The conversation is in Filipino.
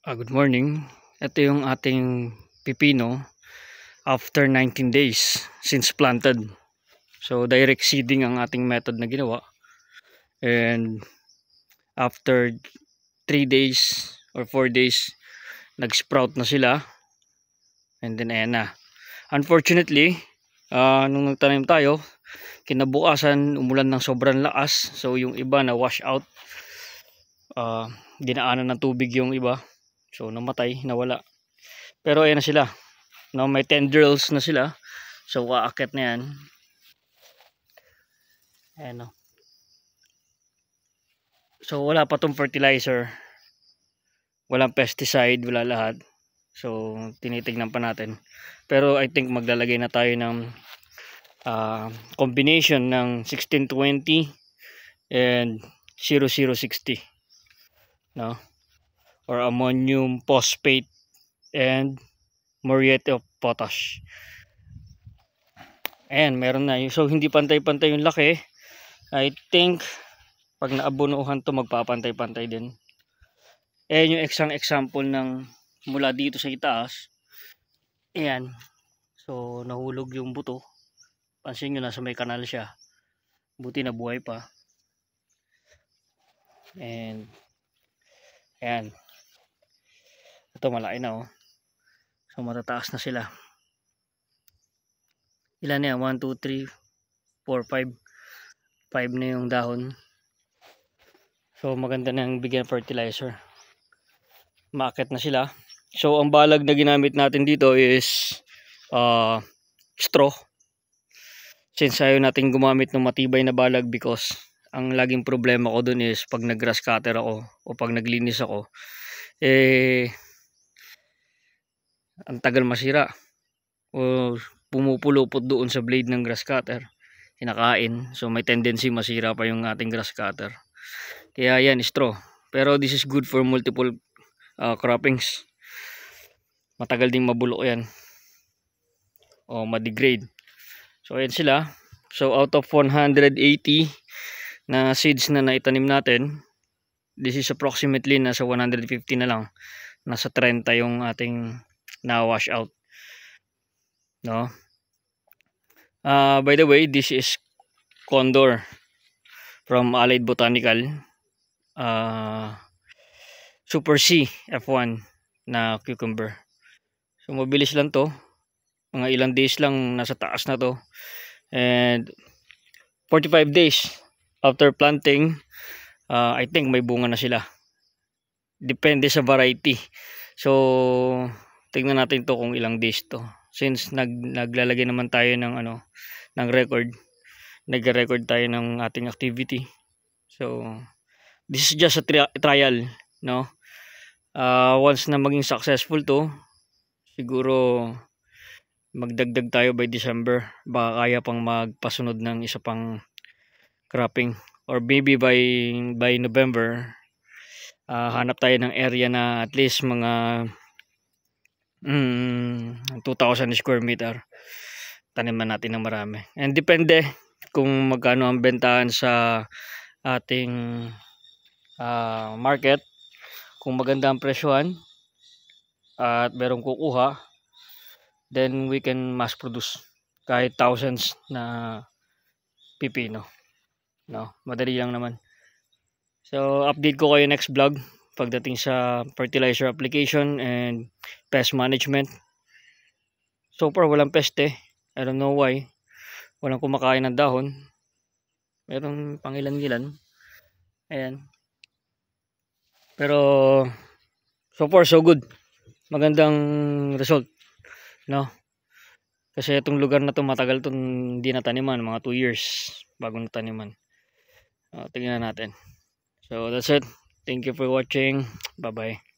Good morning. Ito yung ating pipino after 19 days since planted. So direct seeding ang ating method na ginawa. And after 3 days or 4 days, nag-sprout na sila. And then ayan na. Unfortunately, nung nagtanim tayo, kinabukasan umulan ng sobrang lakas. So yung iba na wash out. Dinaanan ng tubig yung iba. So namatay, nawala. Pero ayan na sila. No, may tendrils na sila. So aakit na yan. Ayan o. So wala pa tong fertilizer. Walang pesticide, wala lahat. So tinitignan pa natin. Pero I think maglalagay na tayo ng combination ng 1620 and 0060. No? Or ammonium phosphate and muriate of potash. Ayan, meron na. So hindi pantay-pantay yung laki. I think pag naabunuhan to, magpapantay-pantay din. Ayan yung isang example ng mula dito sa itaas. Ayan. So nahulog yung buto. Pansin nyo, nasa may kanal siya. Buti na buhay pa. And ayan. Ito malaki na oh. So matataas na sila. Ilan yan? 1, 2, 3, 4, 5. 5 na yung dahon. So maganda na yung bigyan fertilizer. Maakit na sila. So ang balag na ginamit natin dito is straw. Since ayaw natin gumamit ng matibay na balag because ang laging problema ko dun is pag nag-grass cutter ako o pag naglinis ako, ang tagal masira o pumupulupot doon sa blade ng grass cutter, kinakain. So may tendency masira pa yung ating grass cutter. Kaya yan, straw. Pero this is good for multiple croppings. Matagal din mabulok yan o ma-degrade. So ayan sila. So out of 180 na seeds na naitanim natin, this is approximately nasa 150 na lang. Nasa 30 yung ating na wash out. No? By the way, this is Condor from Allied Botanical. Super C F1 na cucumber. So mabilis lang to. Mga ilang days lang nasa taas na to. And 45 days after planting, I think may bunga na sila. Depende sa variety. So tingnan natin to kung ilang days to. Since naglalagay naman tayo ng ng record. Nagre-record tayo ng ating activity. So this is just a trial, no? Once na maging successful to, siguro magdagdag tayo by December. Baka kaya pang magpasunod ng isa pang cropping, or maybe by November hanap tayo ng area na at least mga 2,000 square meter. Taniman natin ng marami. And depende kung magkano ang bentahan sa ating market. Kung maganda ang presyohan at merong kukuha, then we can mass produce kahit thousands na pipino. No, madali lang naman. So update ko kayo next vlog pagdating sa fertilizer application and pest management. So far walang peste. I don't know why. Walang kumakain ng dahon. Merong pangilan-gilan. Ayan. Pero so far so good. Magandang result, no? Kasi itong lugar na to matagal to hindi nataniman, mga 2 years bago nataniman. Tingnan natin. So that's it. Thank you for watching. Bye bye.